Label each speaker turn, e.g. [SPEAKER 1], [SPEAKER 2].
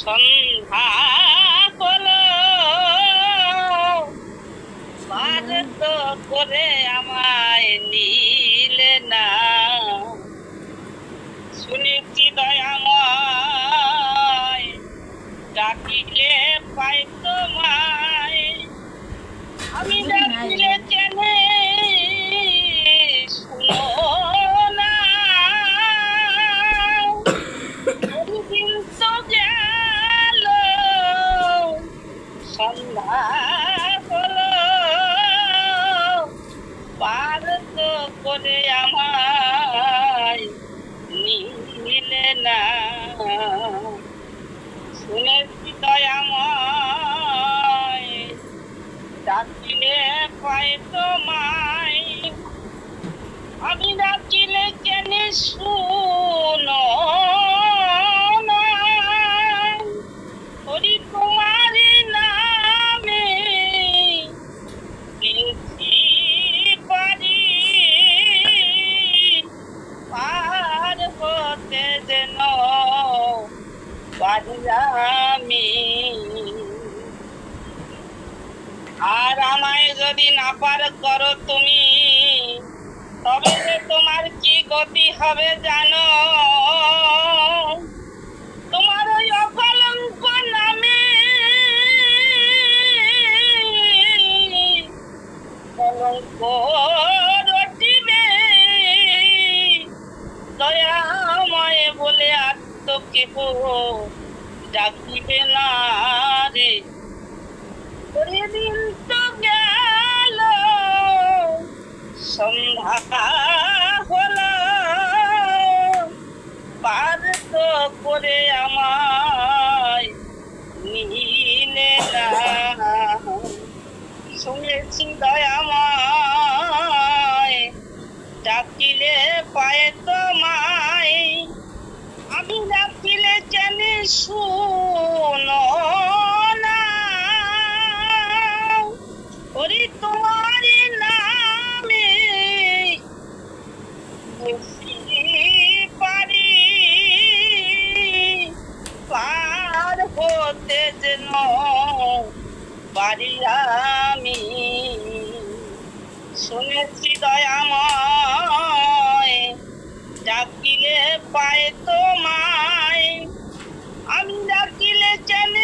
[SPEAKER 1] সন্ধ্যা হলো পার তো করে আমায় নিলে না, শুনেছি দয়াময় ডাকিলে পাই তোমায়, আমি ডাকিলে কেন শুনো না, দিন তো গেল সন্ধ্যা হলো পার তো করে আমায় নিলে না, শুনেছি দয়াময় ডাকিলে পাই তোমায়, আমি ডাকিলে কেন শুনো না, হরি তোমারি নামে পেয়েছি পারি পার হতে যেন পারি আমি, আর আমায় যদি না পার করো তুমি, তবে যে তোমার কি গতি হবে জানো, তোমার ওই অকলঙ্ক নামে কলঙ্ক রটিবে, দয়াময় বলে আর তো কেহ ডাকিবে না রে, দিন তো গেল সন্ধ্যা হলো পার তো করে আমায় নিলে না, শুনেছি দয়াময় ডাকিলে পায়ে তোমায়, আমি ডাকিলে কেন শুনো না, হরি তোমারি নামে বেশি পারি পার হতে যেন পারি আমি, শুনেছি দয়াময় ডাকিলে পায় তোমায়, আমি ডাকিলে কেন